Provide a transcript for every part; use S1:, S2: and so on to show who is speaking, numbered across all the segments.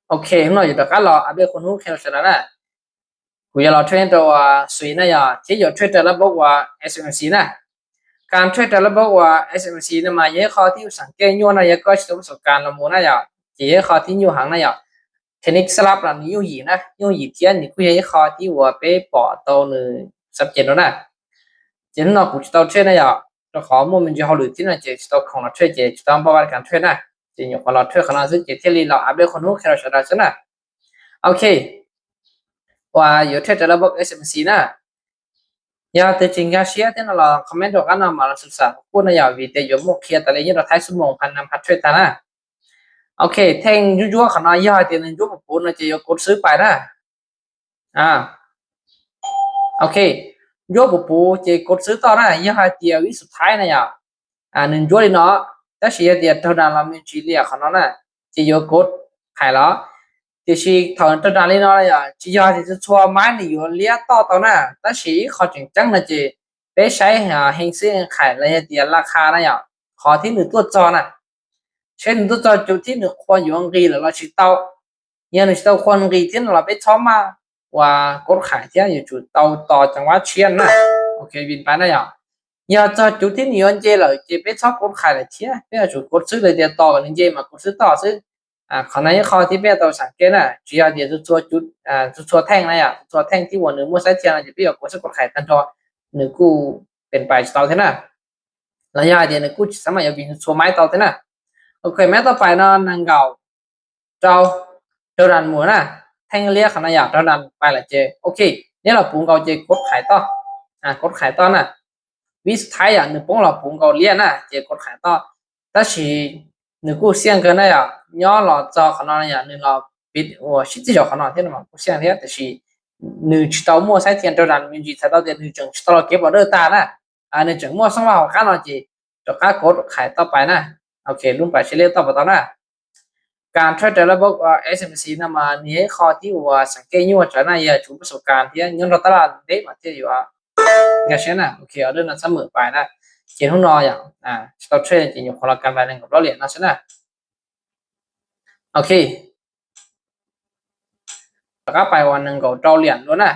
S1: โอเคหน่อยอยู่แต่ก็รออัปเดตคนรู้แค่นั้นนะกูจะรอเทรนตัวสวยนะอย่าที่อยู่เทรนแต่ละบอกว่า SMC นะการเทรนแต่ละบอกว่า SMC นะมาเยอะข้อที่สังเกตย้อนนะเยอะก็ใช้ประสบการณ์ละมูนะอย่าเยอะข้อที่อยู่ห่างนะอย่าเทคนิคสลับละนี่อยู่หีนะอยู่หีเทียนนี่กูเยอะข้อที่ว่าไปปอตัวหนึ่งสับเจนแล้วนะเจนนอกกูจะต้องเทรนนะอย่าตัวข้อมูลมันจะ好หรือที่นั่นจะต้องของเราเทรนจะต้องประวัติการเทรนนะจะอยู่ของเราเทรนของเราซึ่งจะที่เราอัปเดตคนรู้แค่นั้นนะ โอเคว่าอยู่ที่ระบบ SMC นะยาแต่จริงก็เชียร์ที่นั่นเราคอมเมนต์กันนะมาเราศึกษาพูดนะอย่าวิเดียมุกเขียนแต่ละยี่เราท้ายสมองพันนำพัดช่วยตานะโอเคแทงยั่วๆขนาดยาเตียนยั่วปูนนะจะยกกดซื้อไปนะอ่าโอเคยั่วปูจะกดซื้อต่อนะยาเตียวิสุดท้ายนะอย่าหนึ่งยั่วเลยเนาะแต่เชียร์เดียเท่านั้นเราไม่ชีเลียขนาดนั้นจะยกกดขายแล้ว就是头这哪里那呀，只要就是说买的有两到呢，但是好像真的就别晒下形式开那些店ราคา那样，好听的多找呢，现在多找就听的换用给了那去到，然后去到换给听了别吵嘛，ว่าก็ขายที่อยู่จุดต่อจังหวัดเชียงนะโอเคบินไปนะอย่างอย่าจะจุดที่นิยมเจเลยเจไปชอบกดขายเลยเที่ยไม่เอาจุดกดซื้อเลยเดียวต่อกันเจมากดซื้อต่อซื้อ 可能考ที่边都常见了，主要就是做แท่งนะ呀，做แท่งที่หัวหนึ่งมั่วใช้เทียนจะเปรี้ยวกว่าสักกดไข่ตันทอหนึ่งกูเป็นไปต่อเท่านั้นระยะเดียวหนึ่งกูสมัยยาบินชัวไม้ต่อเท่านั้นโอเคแม้ต่อไปเนาะนางเก่าเจ้าเจ้าดันหมูนะแท่งเรียกขนาดอยากเจ้าดันไปละเจโอเคเนี่ยเราปุ่มเก่าเจกดไข่ต่อกดไข่ต่อนะวิสุดท้ายอ่ะหนึ่งปุ่มเราปุ่มเก่าเรียนะเจกดไข่ต่อแต่是你กูเสียงกันนะ呀，鸟老早可能呀，你老别我实际上可能听了嘛，不像的，但是你知道莫赛天都让民主才到的你正知道了给不了大呢，你正莫生活我看到的，就การกดขายต่อไปนะโอเครุ่นไปเฉลี่ยต่อไปต่อนะการเทรดระบบSMC นะมาเนี่ยข้อที่ว่าสังเกตอยู่ว่าจะน่าจะถูกประสบการณ์ที่ย้อนเราตลาดเด็กมาที่อยู่ว่าอย่างเช่นนะโอเคเอาเรื่องนั้นเสมอไปนะเขียนห้องนอนอย่างสต็อกเทรดจริงอยู่คนละการไปหนึ่งกับเราเหรียญนะใช่ไหมโอเคแล้วก็ไปวันหนึ่งก็เราเหรียญด้วยนะ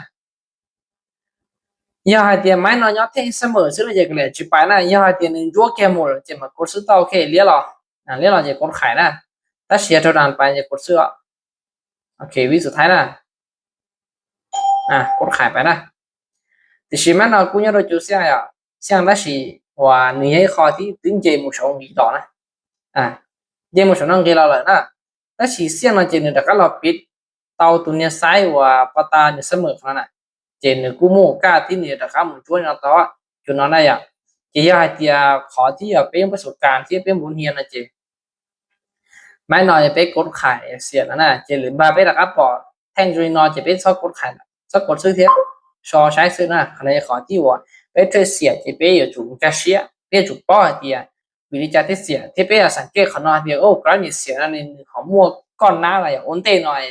S1: ยาให้เตรียมไม้นอนยอดเท่งเสมอซึ่งเราจะเกลี่ยจุดไปนะยาให้เตรียมหนึ่งจั่วแกมหมดจะมากดซื้อต่อโอเคเรียกเราเรียกเราจะกดขายนะถ้าเสียเท่านั้นไปจะกดซื้อโอเควิสุดท้ายนะกดขายไปนะแต่ชิมันเรากูยังเราจุดเสียอ่ะเสียงได้สิว่าเนื้อข้อที่ตึงเจมุชงดีต่อนะเจมุชงนั่งเกลี่ยเลยนะแต่สิเสียงเราเจเนี่ยแต่ก็เราปิดเตาตัวเนี้ยซ้ายว่าปตาเนี่ยเสมอขนาดนั้นเจนกูโมกาที่เนี่ยแต่ข้ามึงช่วยเราต่อจุดนั้นได้ยังเจียเจียขอที่จะเป็นประสบการณ์ที่เป็นบุญเฮียนะเจไม่นอนจะไปกดขายเสียแล้วนะเจหรือบาไปแล้วก็ปอดแท่งจุยนอนจะเป็นชอบกดขายชอบกดซื้อเทียบชอใช้ซื้อนะขณะขอที่ว่าไปช่วยเสียจะไปอยู่จุดกระเชียไปจุดป้อเดียวิธีการที่เสียที่ไปสังเกตขนอนเดียวโอ้กรณีเสียนั่นเองของมัวก้อนหน้าอะไรอย่างอ้นเต้หน่อย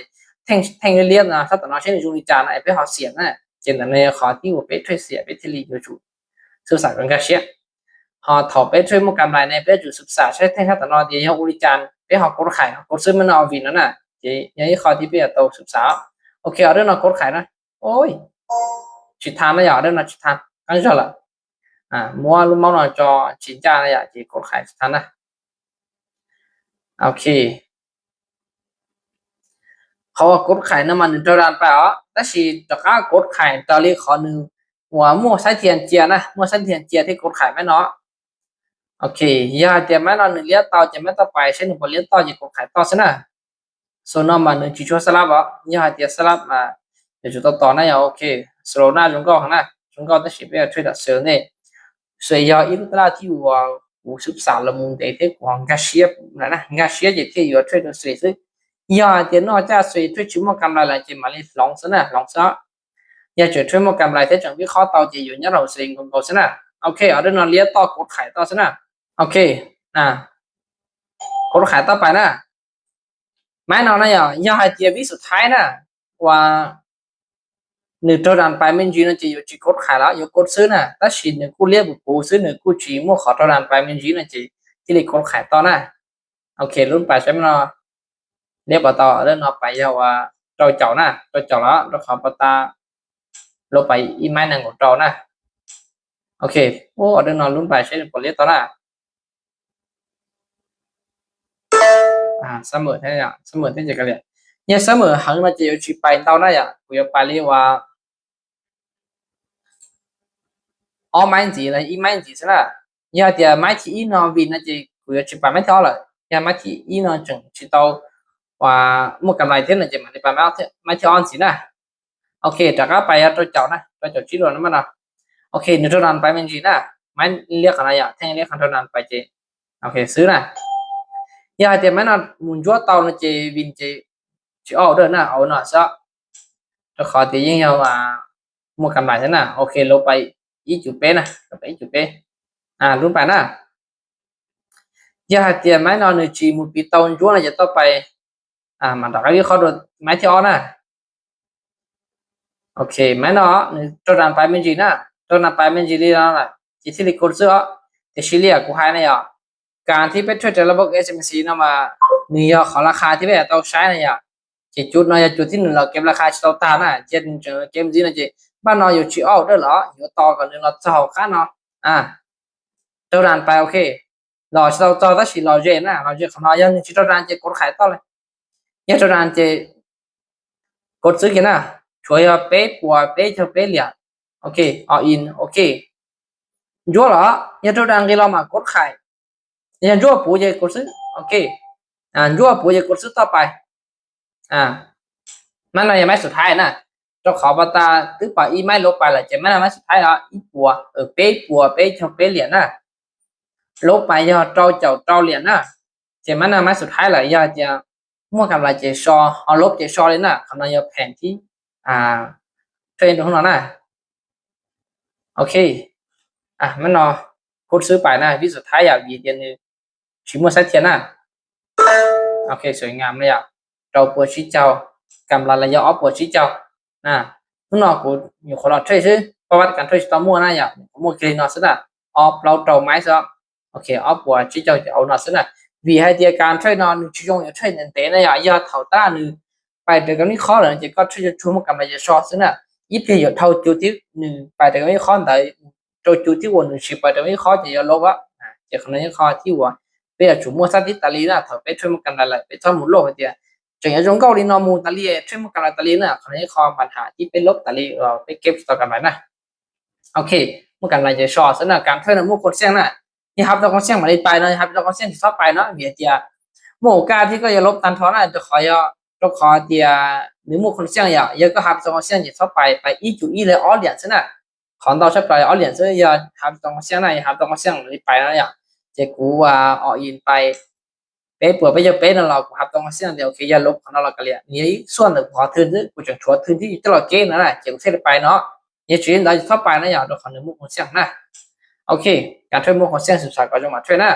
S1: แท่งเรียบนะถ้าตอนนั้นเช่นจุลิจานไอ้ไปหอเสียนะเจนในขอที่ว่าไปช่วยเสียไปที่รีอยู่จุดสื่อสารกันกระเชียถอไปช่วยมุกกำไรในไปจุดศึกษาใช้แท่งตอนนั้นเดียวอุลิจานไปหอกดขายกดซื้อมันเอาวินนั่นน่ะเจียังขอที่ไปโตศึกษาโอเคเอาเรื่องนอกดขายนะโอ้ยชิดทานนะอย่าเรื่องนอกชิดทานกันจอละมัวลุมมองหน่อยจอชินจานะอย่าจีกดขายชิดทานนะโอเคเขาว่ากดขายน้ำมันหนึ่งตารางไปอ๋อแต่สิตะก้ากดขายตอนนี้ขอหนึ่งหัวมั่วใช้เทียนเจียนะมั่วใช้เทียนเจียที่กดขายไม่เนาะโอเคยาเจียไม่นอนหนึ่งเลี้ยต่อจะไม่ต่อไปใช้หนึ่งบอลเลี้ยต่อจะกดขายต่อใช่ไหมส่วนน้ำมันหนึ่งจีชัวสลับอ่ะยาเจียสลับมาเดี๋ยวจุดต่อนะอย่าโอเคสโลน่าจงก็ข้างหน้าจงก็ต้องสิบเอ็ดช่วยดัดเซลล์เนี่ย所以要一路到ที่ว่า53ละมุนเด็กของกาเชียนะกาเชียจะที่อยู่ช่วยดัดเซลล์要电脑加水推出么咁来就买嚟朗生啊，朗生。要做推么咁嚟，睇準備考到就要一路成咁個先啦。OK，我哋嗱呢一多กดขายต่อ先啦。OK，กดขายต่อไปนะไม่นอนนะอย่าให้เดียวิสุดท้ายนะว่าหนึ่งตัวดันไปมันจีนะจะอยู่จีกดขายแล้วอยู่กดซื้อนะถ้าฉีดหนึ่งกูเรียกบุกูซื้อหนึ่งกูจีมั่วขอตัวดันไปมันจีนะจีที่เรียกกดขายต่อนะโอเครุ่นไปใช่ไหมเนาะ เรียกปตอเรื่องนอไปยาวว่าเราเจ้านะเราเจ้าแล้วเราขอปตาเราไปอีไม้หนึ่งของเรานะโอเคโอ้เรื่องนอนรุ่นไปใช้ผลเรียกต่อนะเสมอแท้เนี่ยเสมอที่จะกันเลยเนี่ยเสมอหังมาจะอยู่ที่ไปเต้านะอย่ากูจะไปเรียกว่าอ๋อไม้จีเลยอีไม้จีใช่ไหมเนี่ยเดี๋ยวไม้ที่อีนอวินนะจีกูจะไปไม่เท่าเลยเนี่ยไม้ที่อีนอจึงที่เต้าว่ามุกกำไรเท่านั้นจะมันไปไม่เท่าอันสินะโอเคจากก็ไปตัวเจ้านะตัวเจ้าชี้ตัวนั้นมันนะโอเคเดี๋ยวตัวนั้นไปมันจีนะไม่เรียกอะไรอ่ะแท่งเรียกคันตัวนั้นไปจีโอเคซื้อนะ ya thì mấy nó muốn chúa tàu nó chỉ vin chỉ ở đó nè ở nó sao cho khó thì như nhau mà mua cầm lại thế nào ok lô bay ý chụp bé nè ý chụp bé luôn phải nè ya thì mấy nó chỉ một bị tàu chúa là chỉ tao bay mà đặt cái khó được mấy theo nè ok mấy nó cho rằng phải mình gì nè cho rằng phải mình gì đi đó là chỉ thì cột sữa thì xử lý của hai này à การที่ไปช่วยระบบ SMC นะมานี่ยขอราคาที่แบบต้องใช้เนี่ยจุดน้อยจุดที่หนึ่งเราเก็บราคาเราตามนะเช่นเจอเกมจีนะจีบ้านเราอยู่ชิออลด้วยเหรออยู่ต่อกันหนึ่งเราจะหาค่าเนาะเจ้าด่านไปโอเคเราจะถ้าสิเราเจนะเราเจของเรายังชิเจ้าด่านจะกดขายต่อเลยยังเจ้าด่านจะกดซื้อกันนะช่วยเป๊ะปัวเป๊ะช่วยเป๊ะเหลี่ยโอเคเอาอินโอเคยัวเหรอยังเจ้าด่านที่เรามากดขายยังยัวปูจะกดซื้อโอเคยัวปูจะกดซื้อต่อไปมันอะไรไม่สุดท้ายนะเจ้าขอบตาตื้อป่าอีไม่ลบไปละจะไม่ทำให้สุดท้ายแล้วอีปัวเป๊ะปัวเป๊ะชอบเป๊ะเหรียญนะลบไปยอดเจ้าเหรียญนะจะไม่ทำให้สุดท้ายเลยยอดจะมั่วกับอะไรจะชอเอาลบจะชอเลยนะคำนั้นยอดแผนที่เทรนตรงนั้นนะโอเคมันนอกดซื้อไปนะวิสุดท้ายอยากวีเดียนนึงชิมัวเซตเทียนนะโอเคสวยงามเลยเราปวดชี้เจ้ากำลังระยะออฟปวดชี้เจ้าข้างนอกกูอยู่คนละช่วยซื้อประวัติการช่วยต่อมั่วนะอย่างมั่วกินนอสนะออฟเราเจ้าไม้ซะโอเคออฟปวดชี้เจ้าจะเอานอสนะvì hai tiaการช่วยนอนช่วยยงช่วยเน้นเตะนะอย่างยอดเท่าต้านึงไปเดี๋ยวก็นี่ข้อเลยจะก็ช่วยช่วยมันกำลังจะชอสนะยี่เพียอยู่เท่าจุดที่หนึ่งไปเดี๋ยวก็นี่ข้อแต่จุดที่วันหนึ่งสิบไปเดี๋ยวนี้ข้อจะยอดลบอ่ะจะคนนี้ข้อที่ว่าbây giờ chủ mua sát tít tali là thở bé chơi một cần là bé cho một lô thì chẳng những giống câu đi nó mua tali chơi một cần là tali nữa còn những kho bản hạที่เป็นลบ tali ไปเก็บต่อกันไปนะโอเคเมื่อกันเราจะชอบสำหรับการเท่านั้นมุกคนเสี่ยงนะนี่ครับเราคนเสี่ยงมาได้ไปนะครับเราคนเสี่ยงที่ชอบไปเนาะเบียดเดียโมกาที่ก็จะลบตันท้อนะจะขอยเราขอเดียหรือมุกคนเสี่ยงอย่างเยอะก็ครับเราคนเสี่ยงที่ชอบไปอีจุอีเลยอ้อเหรียญซะนะของเราชอบไปอ้อเหรียญซะอย่าครับเราคนเสี่ยงนะครับเราคนเสี่ยงไปนะอย่างจะกูว่าออกอินไปเป๊ะปวดไปจะเป๊ะนั่นเราครับต้องเสียงเดียวโอเคอย่าลบของเรากันเลยนี่ส่วนหนึ่งพอทื่นซึ่งกูจะชวนทื่นที่ตลอดเกณฑ์นั่นแหละเกี่ยวกับเส้นไปเนาะเนี่ยชีวิตเราจะเข้าไปนะอย่างเราขอหนึ่งมุกของเสียงนะโอเคการช่วยมุกของเสียงศึกษาก็จะมาช่วยนะ